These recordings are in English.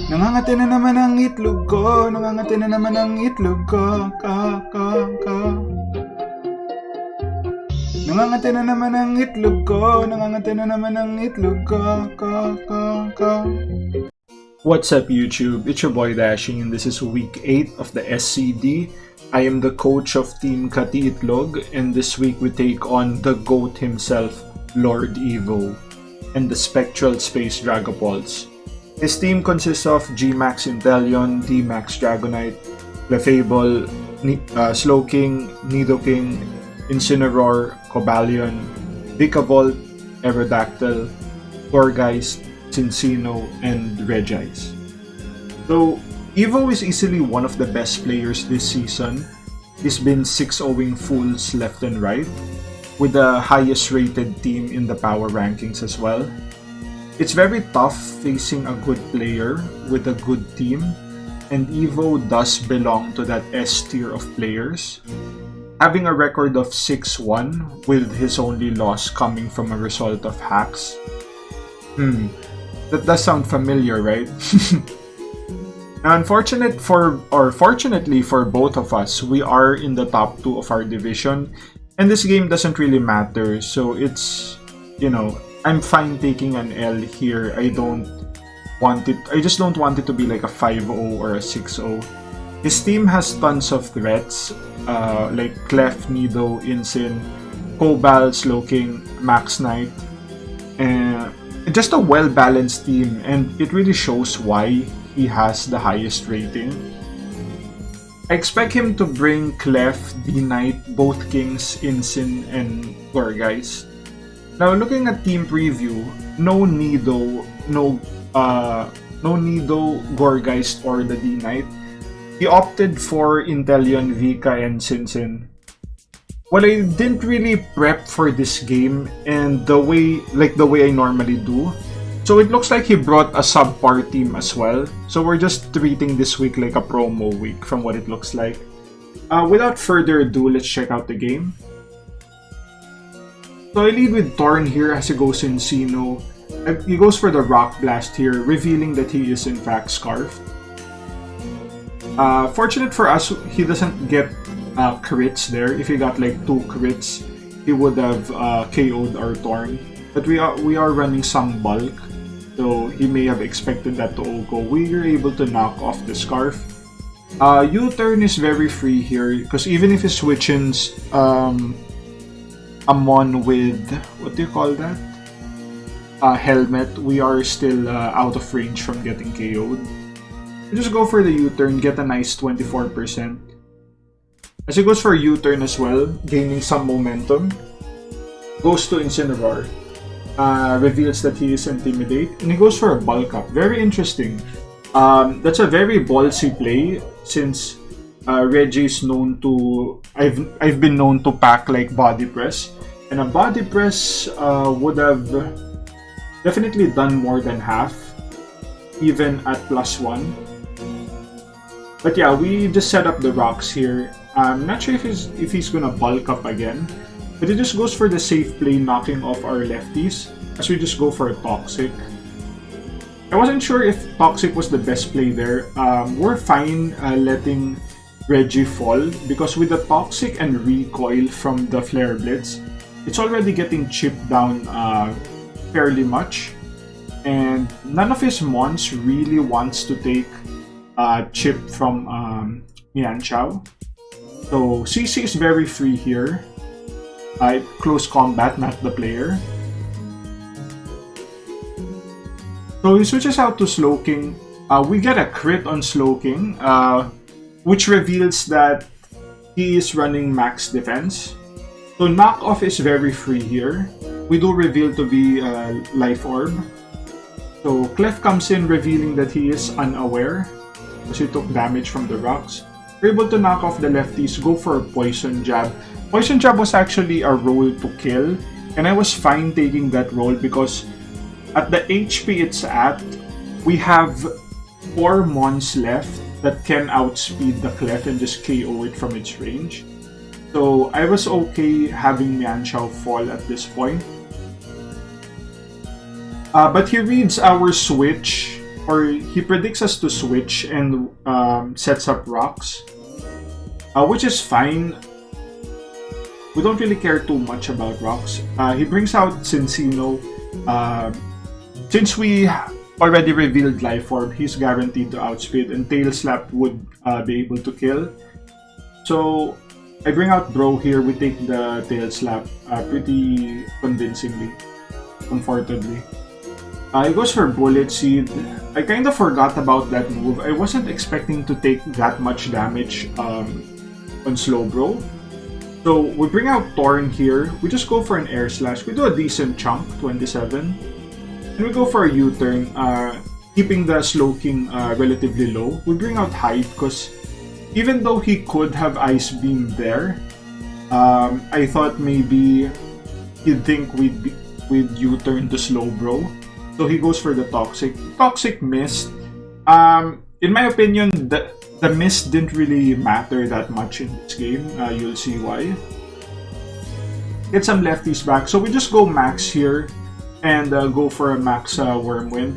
Nangangati na naman ang itlog ko, nangangati na naman ang itlog ko, ka. Nangangati na naman ang itlog ko, nangangati na naman ang itlog ko, ka. What's up YouTube? It's your boy Dashing and this is week 8 of the SCD. I am the coach of Team Kati Itlog and this week we take on the GOAT himself, Lord Ivo, and the Spectral Space Dragapults. His team consists of G-Max Inteleon, D-Max Dragonite, Clefable, Slowking, Nidoking, Incineroar, Cobalion, Vikavolt, Aerodactyl, Gourgeist, Cinccino, and Regice. So, Evo is easily one of the best players this season. He's been 6-0ing fools left and right, with the highest rated team in the power rankings as well. It's very tough facing a good player with a good team, and Evo does belong to that S tier of players, having a record of 6-1 with his only loss coming from a result of hacks. That does sound familiar, right? Now, fortunately for both of us, we are in the top 2 of our division, and this game doesn't really matter, so it's, I'm fine taking an L here. I just don't want it to be like a 5-0 or a 6-0. His team has tons of threats, like Clef, Nido, Incin, Cobal, Slowking, Max Knight, and just a well-balanced team, and it really shows why he has the highest rating. I expect him to bring Clef, D-Knight, both Kings, Incin, and Gourgeist. Now, looking at team preview, no Nido, Gourgeist, or the D-Knight. He opted for Inteleon, Vika, and Cincin. Well, I didn't really prep for this game and the way I normally do. So it looks like he brought a subpar team as well. So we're just treating this week like a promo week from what it looks like. Without further ado, let's check out the game. So I lead with Torn here as he goes Cinccino. He goes for the Rock Blast here, revealing that he is in fact Scarfed. Fortunate for us, he doesn't get crits there. If he got like 2 crits, he would have KO'd our Torn. But we are running some bulk, so he may have expected that to go. We are able to knock off the Scarf. U-turn is very free here, because even if he switches Amon with, what do you call that? Helmet, we are still out of range from getting KO'd. We just go for the U-turn, get a nice 24%. As he goes for U-turn as well, gaining some momentum, goes to Incineroar, reveals that he is Intimidate, and he goes for a bulk up. Very interesting. That's a very ballsy play since Reggie is known to, I've been known to pack like body press, and a body press would have definitely done more than half, even at +1. But yeah, we just set up the rocks here. I'm not sure if he's gonna bulk up again, but he just goes for the safe play, knocking off our lefties as we just go for a Toxic. I wasn't sure if Toxic was the best play there. We're fine letting Reggie fall, because with the Toxic and recoil from the Flare Blitz, it's already getting chipped down fairly much, and none of his mons really wants to take chip from Mianchao. So CC is very free here. Close combat, not the player. So he switches out to Slowking. We get a crit on Slowking, which reveals that he is running max defense. So knockoff is very free here. We do reveal to be Life Orb. So Clef comes in, revealing that he is unaware because he took damage from the rocks. We're able to knock off the lefties, go for a Poison Jab. Poison Jab was actually a roll to kill, and I was fine taking that roll because at the HP it's at, we have 4 mons left that can outspeed the Clef and just KO it from its range. So I was okay having Mianchao fall at this point. But he reads our switch or he predicts us to switch and sets up rocks, which is fine. We don't really care too much about rocks. He brings out Cincino. Since we already revealed Life Orb, he's guaranteed to outspeed, and Tail Slap would be able to kill. So I bring out Bro here. We take the Tail Slap pretty convincingly, comfortably. He goes for Bullet Seed. I kind of forgot about that move. I wasn't expecting to take that much damage on Slowbro. So we bring out Thorn here. We just go for an Air Slash. We do a decent chunk, 27. And we go for a U-turn, keeping the Slowking relatively low. We bring out Hide because even though he could have Ice Beam there, I thought maybe he'd think we'd U-turn to Slowbro. So he goes for the Toxic. Toxic missed. In my opinion, the miss didn't really matter that much in this game. You'll see why. Get some lefties back. So we just go max here and go for a max Wormwind.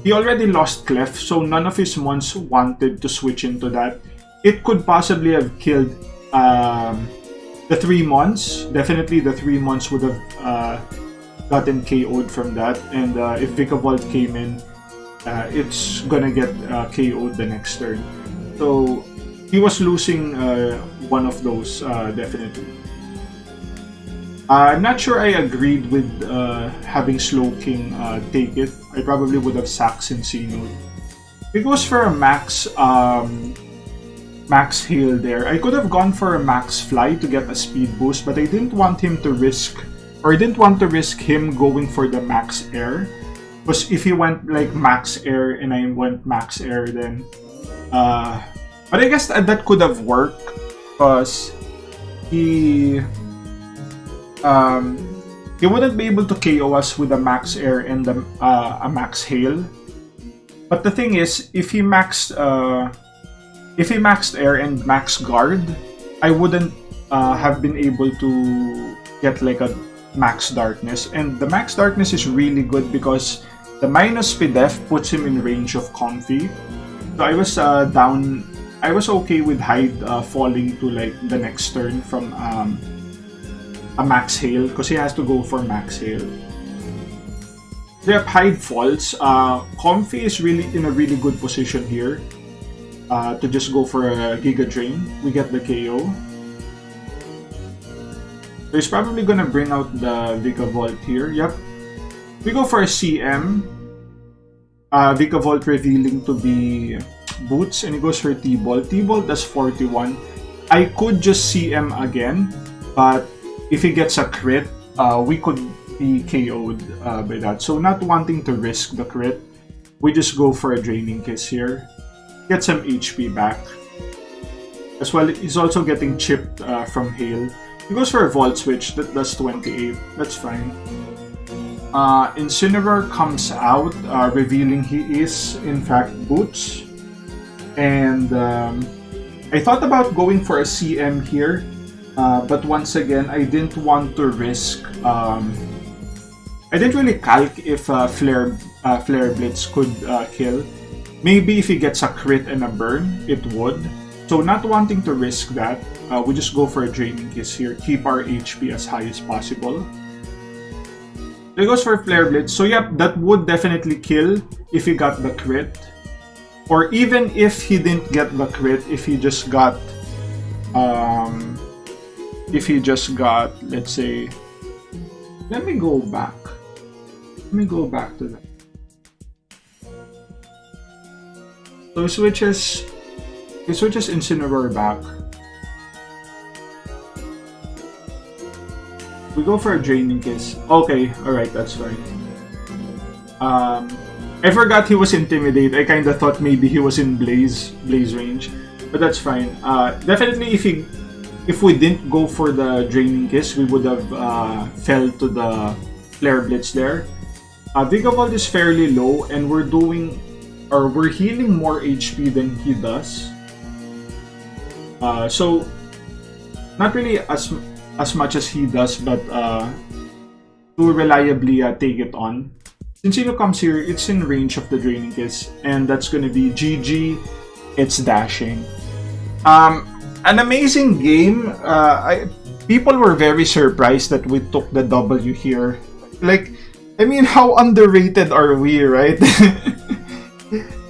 He already lost Clef, so none of his mons wanted to switch into that. It could possibly have killed the 3 mons. Definitely the 3 mons would have gotten KO'd from that. And if Vikavolt came in, it's gonna get KO'd the next turn. So he was losing one of those, definitely. I'm not sure I agreed with having Slowking take it. I probably would have sacked Cincino. He goes for a max max heal there. I could have gone for a max fly to get a speed boost, but I didn't want him to risk, or I didn't want to risk him going for the max air. Because if he went like max air and I went max air, then but I guess that could have worked because he wouldn't be able to KO us with a max air and a max hail. But the thing is, if he maxed air and max guard, I wouldn't have been able to get like a max darkness. And the max darkness is really good because the minus Pidef puts him in range of Comfy. So I was I was okay with Hyde falling to like the next turn from a max hail because he has to go for max hail. Yep, Hyde falls. Comfy is really in a really good position here to just go for a Giga Drain. We get the KO. So he's probably gonna bring out the Vikavolt here. Yep. We go for a CM. Vikavolt revealing to be Boots, and he goes for T-Bolt. T-Bolt does 41. I could just CM again, but if he gets a crit, we could be KO'd by that. So not wanting to risk the crit, we just go for a Draining Kiss here. Get some HP back. As well, he's also getting chipped from Hail. He goes for a Volt Switch, that does 28. That's fine. Incineroar comes out, revealing he is, in fact, Boots. And I thought about going for a CM here, but once again, I didn't want to risk. I didn't really calc if Flare Blitz could kill. Maybe if he gets a crit and a burn, it would. So not wanting to risk that, we just go for a Draining Kiss here. Keep our HP as high as possible. He goes for Flare Blitz. So yep, that would definitely kill if he got the crit. Or even if he didn't get the crit, if he just got let's say, let me go back to that. So he switches Incineroar back. We go for a Draining Kiss. Okay, alright, that's fine. I forgot he was Intimidate. I kinda thought maybe he was in Blaze range. But that's fine. Definitely if we didn't go for the Draining Kiss, we would have fell to the Flare Blitz there. Vikavolt is fairly low and we're healing more HP than he does. So not really as much as he does, but to reliably take it on. Since Ino comes here, it's in range of the Draining Kiss, and that's gonna be GG, it's dashing. An amazing game. People were very surprised that we took the W here. Like, I mean, how underrated are we, right?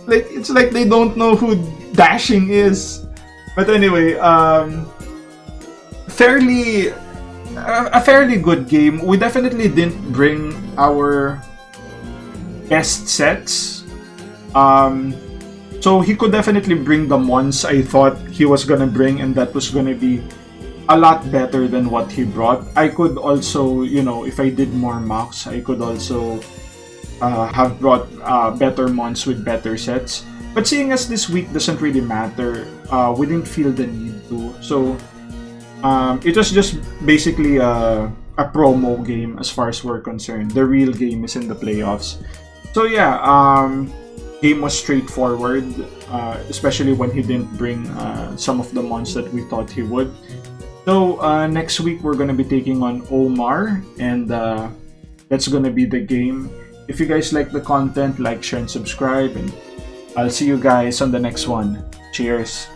Like, it's like they don't know who dashing is. But anyway, a fairly good game. We definitely didn't bring our best sets. So he could definitely bring the mons I thought he was gonna bring, and that was gonna be a lot better than what he brought. I could also, you know, if I did more mocks, I could also have brought better mons with better sets. But seeing as this week doesn't really matter, we didn't feel the need to. So it was just basically a promo game as far as we're concerned. The real game is in the playoffs. So yeah, game was straightforward, especially when he didn't bring some of the mons that we thought he would. So next week we're gonna be taking on Omar, and that's gonna be the game. If you guys like the content, like, share, and subscribe, and I'll see you guys on the next one. Cheers!